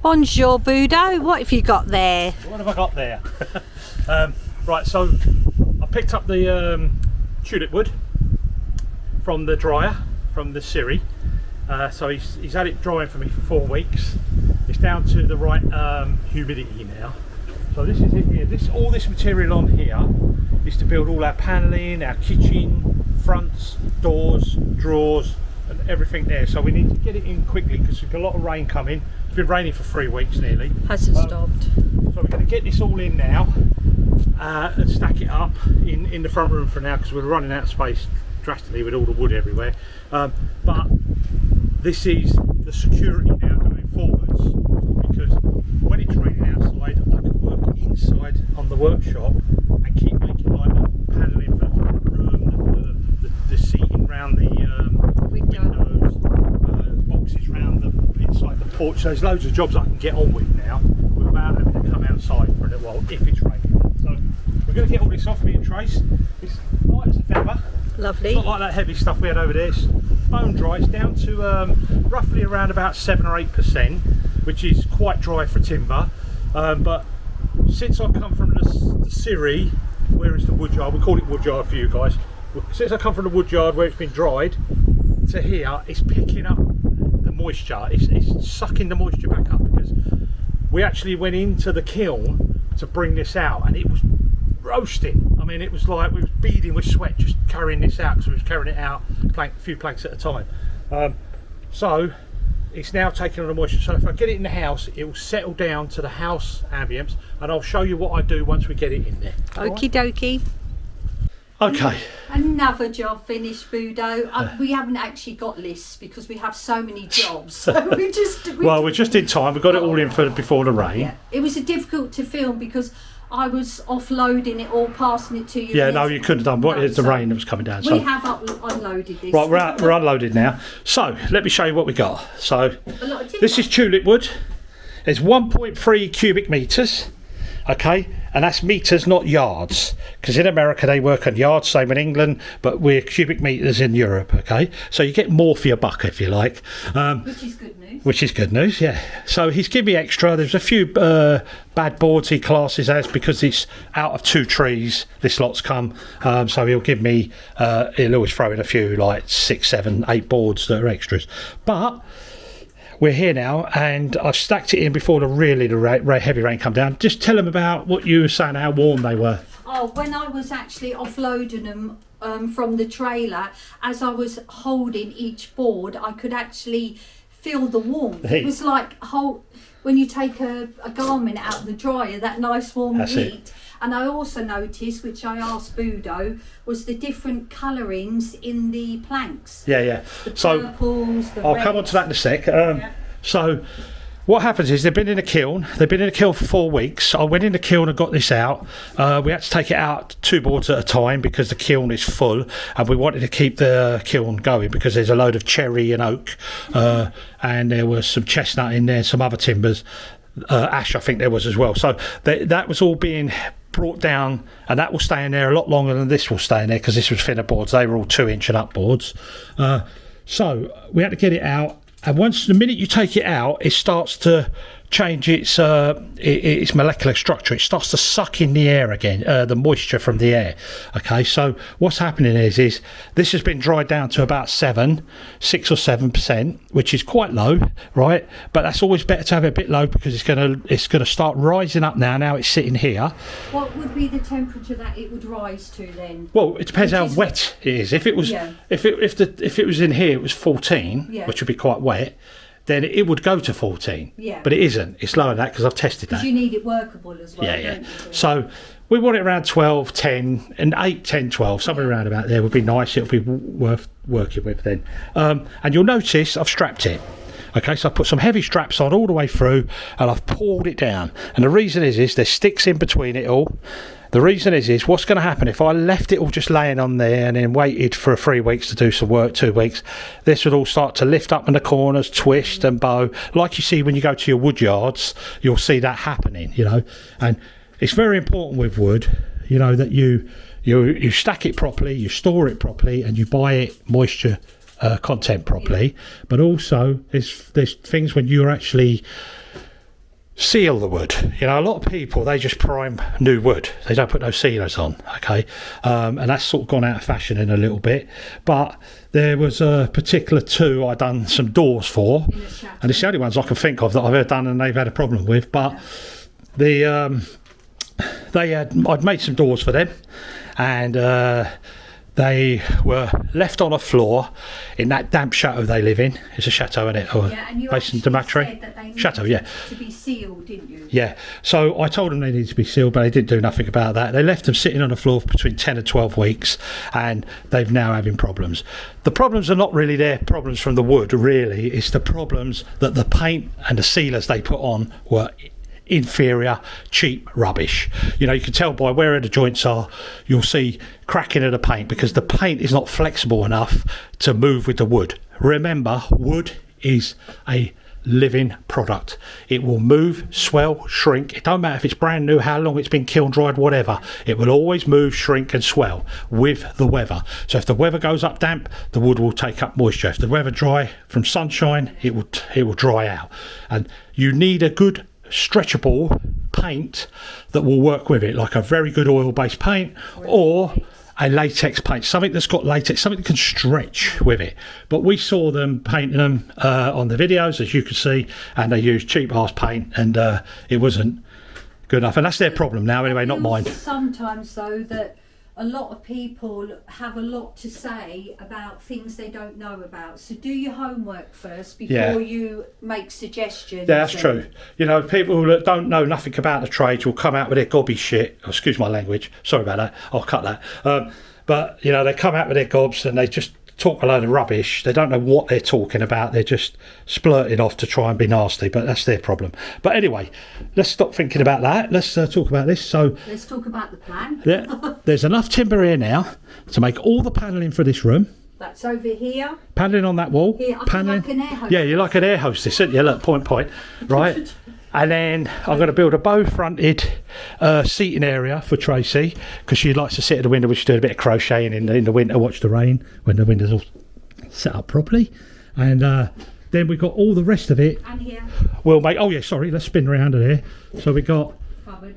Bonjour, Budo. What have you got there? What have I got there? Right, so I picked up the tulip wood from the dryer, from the Siri. So he's had it drying for me for 4 weeks. It's down to the right humidity now. So this is it here. All this material on here is to build all our panelling, our kitchen, fronts, doors, drawers, and everything there. So we need to get it in quickly because we've got a lot of rain coming. It's been raining for 3 weeks nearly. Hasn't stopped. So we're going to get this all in now and stack it up in the front room for now because we're running out of space drastically with all the wood everywhere. But this is the security now going forwards, because when it's raining outside I can work inside on the workshop and keep making like the panelling for the front room, the seating around the windows, boxes around the inside the porch. So there's loads of jobs I can get on with now without having to come outside for a little while if it's raining. So we're going to get all this off me and Trace. It's light as a feather. Lovely. It's not like that heavy stuff we had over there. It's bone dry. It's down to roughly around about 7 or 8%, which is quite dry for timber. But since I've come from the Siri, where is the wood yard? We call it wood yard for you guys. Since I come from the wood yard where it's been dried to here, it's picking up the moisture. It's sucking the moisture back up, because we actually went into the kiln to bring this out and it was roasting. I mean, it was like we was beading with sweat just carrying this out, because we was carrying it out a few planks at a time. So it's now taking on the moisture. So if I get it in the house, it will settle down to the house ambience, and I'll show you what I do once we get it in there. Okie dokie. Okay. Another job finished, Budo. We haven't actually got lists because we have so many jobs. So we're just in time. We got it all in for before the rain. Yeah. It was difficult to film because I was offloading it all, passing it to you. Yeah, no, you couldn't have done. What is the rain that was coming down? We have unloaded this. Right, we're unloaded now. So let me show you what we got. So this is tulip wood. It's 1.3 cubic meters. Okay, and that's meters, not yards, because in America they work on yards, same in England, but we're cubic meters in Europe. Okay, so you get more for your buck, if you like, which is good news. Which is good news, yeah. So he's given me extra. There's a few bad boards he classes as, because it's out of 2 trees this lot's come, so he'll give me he'll always throw in a few like 6, 7, 8 boards that are extras. But we're here now, and I've stacked it in before the heavy rain come down. Just tell them about what you were saying, how warm they were. Oh, when I was actually offloading them from the trailer, as I was holding each board, I could actually feel the warmth. It was like when you take a garment out of the dryer, that nice warm heat. And I also noticed, which I asked Budo, was the different colourings in the planks. Yeah. The purples, the I'll reds. come on to that in a sec. So what happens is they've been in a kiln. They've been in a kiln for 4 weeks. I went in the kiln and got this out. We had to take it out 2 boards at a time because the kiln is full, and we wanted to keep the kiln going because there's a load of cherry and oak, and there was some chestnut in there, some other timbers. Ash, I think there was as well. So that was all being brought down, and that will stay in there a lot longer than this will stay in there, because this was thinner boards. They were all 2-inch and up boards. So we had to get it out, and the minute you take it out, it starts to change its molecular structure. It starts to suck in the air again, the moisture from the air. Okay, so what's happening is this has been dried down to about 6 or 7%, which is quite low, right? But that's always better to have it a bit low, because it's gonna start rising up now. Now it's sitting here. What would be the temperature that it would rise to then? Well, it depends how wet it is. If it was if it was in here, it was 14, which would be quite wet, then it would go to 14. Yeah. But it isn't. It's lower than that, because I've tested that. Because you need it workable as well. Yeah. So we want it around 12, 10, and 8, 10, 12. Somewhere around about there would be nice. It'll be worth working with then. And you'll notice I've strapped it. Okay, so I've put some heavy straps on all the way through, and I've pulled it down. And the reason is there's sticks in between it all. The reason is what's going to happen if I left it all just laying on there and then waited for 3 weeks to do some work, 2 weeks, this would all start to lift up in the corners, twist and bow, like you see when you go to your wood yards. You'll see that happening, and it's very important with wood, that you stack it properly, you store it properly, and you buy it moisture content properly. But also there's things when you're actually seal the wood. You know, a lot of people, they just prime new wood, they don't put no sealers on, okay, and that's sort of gone out of fashion in a little bit. But there was a particular two I done some doors for, and it's the only ones I can think of that I've ever done and they've had a problem with. But I'd made some doors for them, and they were left on a floor in that damp chateau they live in. It's a chateau, isn't it? Or based in Dematry. Chateau, yeah. To be sealed, didn't you? Yeah. So I told them they needed to be sealed, but they didn't do nothing about that. They left them sitting on the floor for between 10 and 12 weeks, and they've now having problems. The problems are not really their problems from the wood, really. It's the problems that the paint and the sealers they put on were inferior, cheap rubbish. You know, you can tell by where the joints are. You'll see cracking of the paint because the paint is not flexible enough to move with the wood. Remember, wood is a living product. It will move, swell, shrink. It don't matter if it's brand new, how long it's been kiln dried, whatever. It will always move, shrink and swell with the weather. So if the weather goes up damp, the wood will take up moisture. If the weather dry from sunshine, it will dry out. And you need a good stretchable paint that will work with it, like a very good oil-based paint or a latex paint, something that's got latex, something that can stretch with it. But we saw them painting them on the videos, as you can see, and they used cheap ass paint, and it wasn't good enough. And that's their problem now anyway, not mine. Sometimes though that a lot of people have a lot to say about things they don't know about. So do your homework first before you make suggestions. Yeah, that's true. You know, people that don't know nothing about the trades will come out with their gobby shit. Oh, excuse my language. Sorry about that. I'll cut that. But, you know, they come out with their gobs and they just talk a load of rubbish. They don't know what they're talking about. They're just splurting off to try and be nasty, but that's their problem. But anyway, let's stop thinking about that. Let's talk about this. So let's talk about the plan. Yeah, there's enough timber here now to make all the panelling for this room. That's over here. Panelling on that wall. Here, I feel like an air hostess. Yeah, you're like an air hostess, aren't you? Look, point. Right. And then I'm going to build a bow-fronted seating area for Tracy, because she likes to sit at the window, which she's doing a bit of crocheting in the winter, watch the rain when the window's all set up properly. And then we've got all the rest of it. And here. We'll make. Oh yeah, sorry. Let's spin around there. So we got. Cupboard.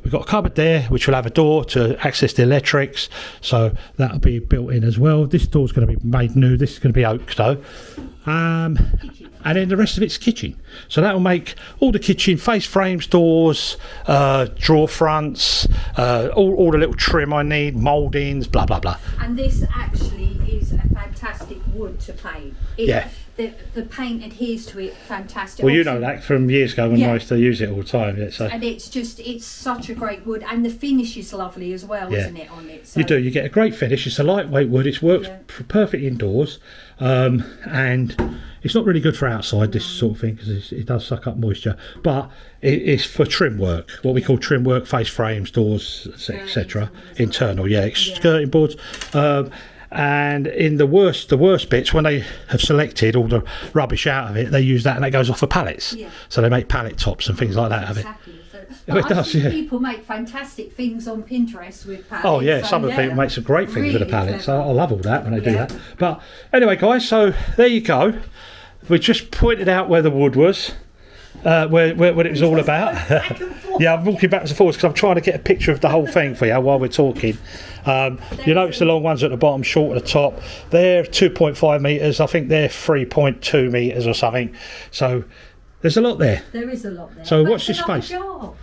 We've got a cupboard there, which will have a door to access the electrics, so that'll be built in as well. This door's going to be made new. This is going to be oak though. And then the rest of it's kitchen. So that will make all the kitchen, face frames, doors, drawer fronts, all the little trim I need, mouldings, blah, blah, blah. And this actually is a fantastic wood to paint. The paint adheres to it fantastic. Well, you know that from years ago when I used to use it all the time. Yeah, so. And it's such a great wood, and the finish is lovely as well, isn't it, on it? So. You get a great finish. It's a lightweight wood. It works perfect indoors, and it's not really good for outside, this sort of thing, because it does suck up moisture. But it's for trim work, what we call trim work, face frames, doors, etc. Internal, skirting boards. And in the worst bits, when they have selected all the rubbish out of it, they use that and that goes off for pallets. Yeah. So they make pallet tops and things like that of it. So, people make fantastic things on Pinterest with pallets. Oh yeah, some of the people make some great things really with the pallets. I love all that when they do that. But anyway, guys, so there you go. We just pointed out where the wood was. What it was all about. Yeah, I'm walking backwards and forwards because I'm trying to get a picture of the whole thing for you while we're talking. You notice the long ones at the bottom, short at the top. They're 2.5 metres. I think they're 3.2 metres or something. So there's a lot there. There is a lot there. So watch this space. Job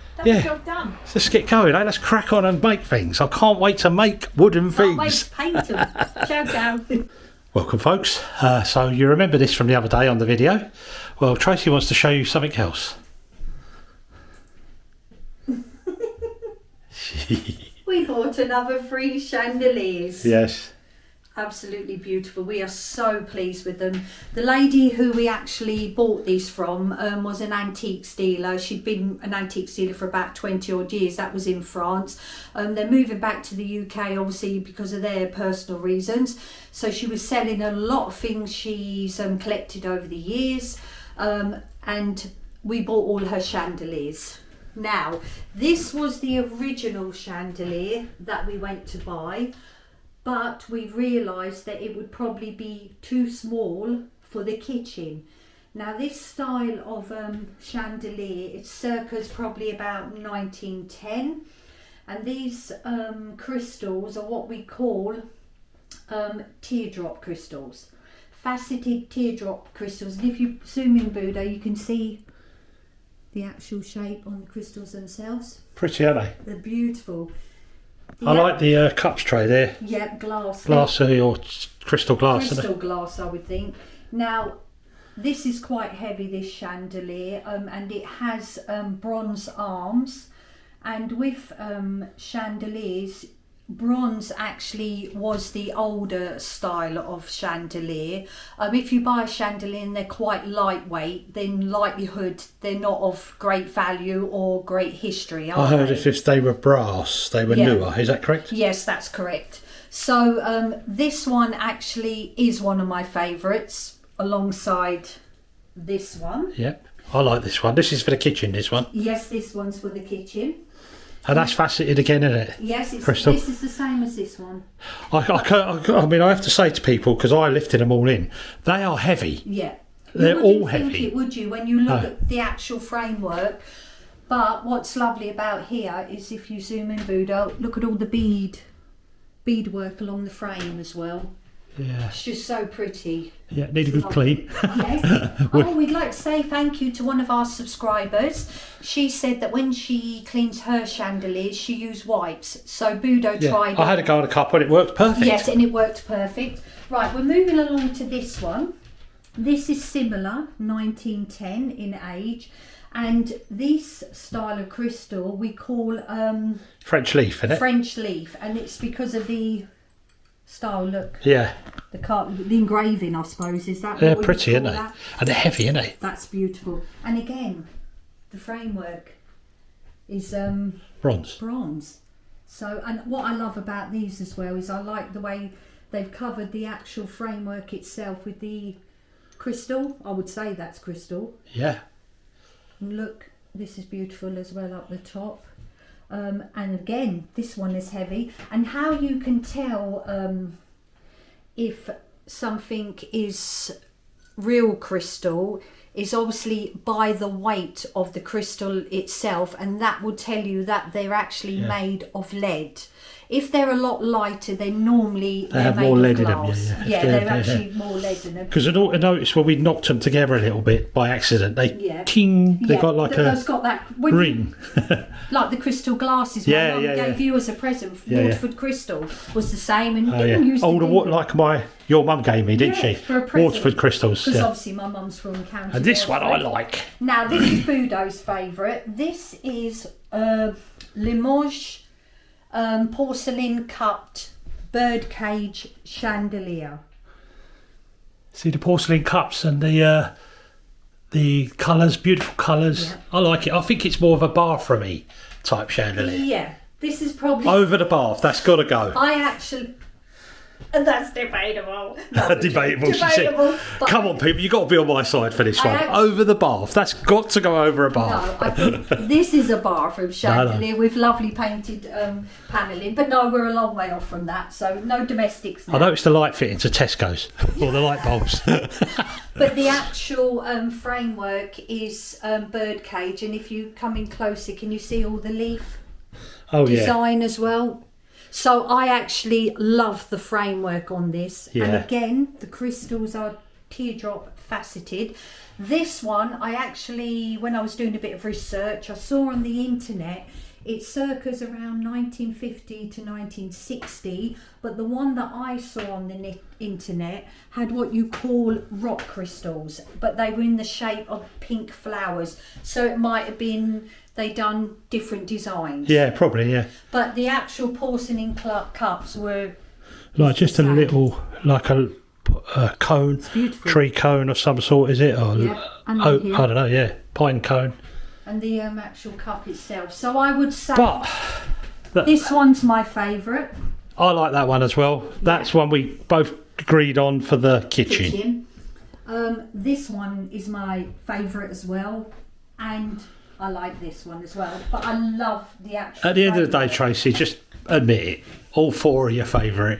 done. Let's get going. Let's crack on and make things. I can't wait to make wooden things. Paint them. Ciao. Welcome, folks. So you remember this from the other day on the video. Well, Tracy wants to show you something else. We bought another 3 chandeliers. Yes. Absolutely beautiful. We are so pleased with them. The lady who we actually bought these from was an antiques dealer. She'd been an antiques dealer for about 20 odd years. That was in France. They're moving back to the UK obviously because of their personal reasons. So she was selling a lot of things she's collected over the years. And we bought all her chandeliers. Now, this was the original chandelier that we went to buy, but we realised that it would probably be too small for the kitchen. Now this style of chandelier, it's circa's probably about 1910, and these crystals are what we call teardrop crystals, faceted teardrop crystals. And if you zoom in, Buddha, you can see the actual shape on the crystals themselves. Pretty, aren't they? They're beautiful. I like the cups tray there. Yeah, glass. Glassy or crystal glass. Crystal glass, I would think. Now, this is quite heavy, this chandelier, and it has bronze arms. And with chandeliers, bronze actually was the older style of chandelier. If you buy a chandelier and they're quite lightweight, then likelihood they're not of great value or great history. I heard if they were brass, they were newer. Is that correct? Yes, that's correct. So this one actually is one of my favourites, alongside this one. Yep, I like this one. This is for the kitchen, this one. Yes, this one's for the kitchen. And that's faceted again, isn't it? Yes, Crystal. This is the same as this one. I mean, I have to say to people, because I lifted them all in, they are heavy. Yeah. They're all heavy. Think it, would you, when you look at the actual framework? But what's lovely about here is if you zoom in, Buddha, look at all the beadwork along the frame as well. Yeah. It's just so pretty. Yeah, need a good clean. Yes. Oh, we'd like to say thank you to one of our subscribers. She said that when she cleans her chandeliers, she used wipes. So Budo tried it. I had a go at a couple and it worked perfect. Yes, and it worked perfect. Right, we're moving along to this one. This is similar, 1910 in age. And this style of crystal we call French leaf, isn't it? French leaf, and it's because of the style look. Yeah. The engraving, I suppose, is that? They're pretty, aren't they? And they're heavy, aren't they? That's beautiful. And again, the framework is bronze. So, and what I love about these as well is I like the way they've covered the actual framework itself with the crystal. I would say that's crystal. Yeah. And look, this is beautiful as well up the top. And again, this one is heavy. And how you can tell if something is real crystal is obviously by the weight of the crystal itself, and that will tell you that they're actually made of lead. If they're a lot lighter, then normally they have made more of lead glass. in them. Yeah, they're actually more lead in them. Because I noticed when we knocked them together a little bit by accident, they they got like those got that ring. Like the crystal glasses my mum gave you as a present. Waterford crystal was the same, and used to like your mum gave me, didn't she? For a present. Waterford crystals. Because obviously my mum's from County. And this one I like. Now this is Budo's favourite. This is Limoges porcelain cupped birdcage chandelier. See the porcelain cups and the colours, beautiful colours. Yeah. I like it. I think it's more of a bathroom-y type chandelier. Yeah, this is probably over the bath. That's got to go. That's debatable. No, debatable. Come on, people, you've got to be on my side for this one. Over the bath. That's got to go over a bath. No, I think this is a bathroom chandelier with lovely painted panelling. But no, we're a long way off from that. So no domestics now. I noticed the light fittings to Tesco's. Or the light bulbs. But the actual framework is birdcage. And if you come in closer, can you see all the leaf design as well? So I actually love the framework on this. Yeah. And again, the crystals are teardrop faceted. This one, I actually, when I was doing a bit of research, I saw on the internet, it's circa's around 1950 to 1960, but the one that I saw on the internet had what you call rock crystals, but they were in the shape of pink flowers. So it might have been they done different designs. Yeah, probably, yeah. But the actual porcelain cups were like just a little, like a cone, tree cone of some sort, is it? Or I don't know, yeah, pine cone. And the actual cup itself. So I would say this one's my favourite. I like that one as well. That's one we both agreed on for the kitchen. This one is my favourite as well, and I like this one as well. But I love the actual. At the end of the day, Tracy, just admit it. All four are your favourite.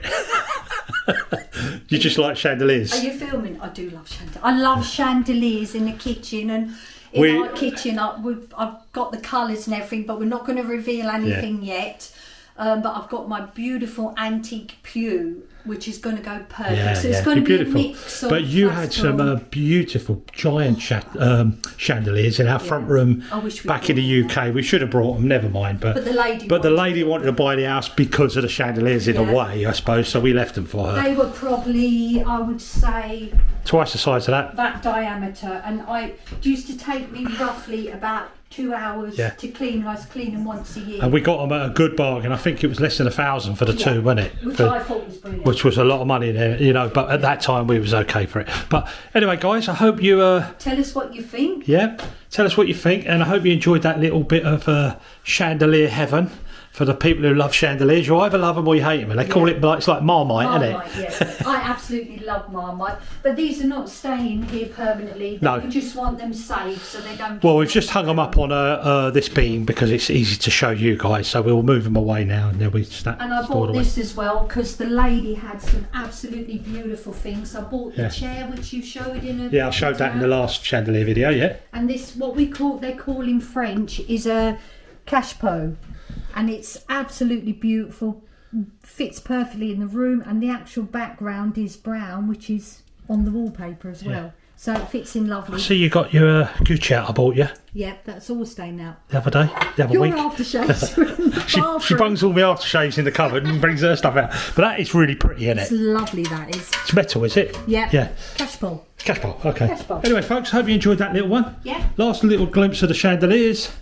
You just like chandeliers? Are you filming? I do love chandeliers. I love chandeliers in the kitchen, and in our kitchen I've got the colours and everything, but we're not going to reveal anything yet. But I've got my beautiful antique pew, which is going to go perfect. So it's going to be beautiful. A mix of. But you had some beautiful giant chandeliers in our front room back in the UK. We should have brought them. Never mind. But the lady wanted to buy the house because of the chandeliers in a way, I suppose. So we left them for her. They were probably, I would say, twice the size of that. That diameter, and it used to take me roughly about 2 hours to clean. I was cleaning once a year. And we got them at a good bargain. I think it was less than $1,000 for the two, wasn't it? Which I thought was brilliant. Which was a lot of money there, you know, but at that time we was okay for it. But anyway, guys, I hope you... tell us what you think. Yeah, tell us what you think, and I hope you enjoyed that little bit of chandelier heaven. For the people who love chandeliers, you either love them or you hate them. And they call it, it's like Marmite, isn't it? Yes. I absolutely love Marmite. But these are not staying here permanently. No. We just want them safe so they don't... Well, we've just hung them up on this beam because it's easy to show you guys. So we'll move them away now and they'll be stored away. And I bought this as well because the lady had some absolutely beautiful things. I bought the chair which you showed in a... Yeah, I showed that in the last chandelier video, And this, what they call in French, is a cache-pot. And it's absolutely beautiful, fits perfectly in the room, and the actual background is brown, which is on the wallpaper as well. So it fits in lovely. I see you got your Gucci out I bought you. Yep, that's all staying out. The other day, the other week. Your aftershaves are in the bathroom. She brings all my aftershaves in the cupboard and brings her stuff out. But that is really pretty, isn't it? It's lovely, that is. It's metal, is it? Yeah. Yeah. Cache-pot. Cache-pot, okay. Cache-pot. Anyway, folks, hope you enjoyed that little one. Yeah. Last little glimpse of the chandeliers.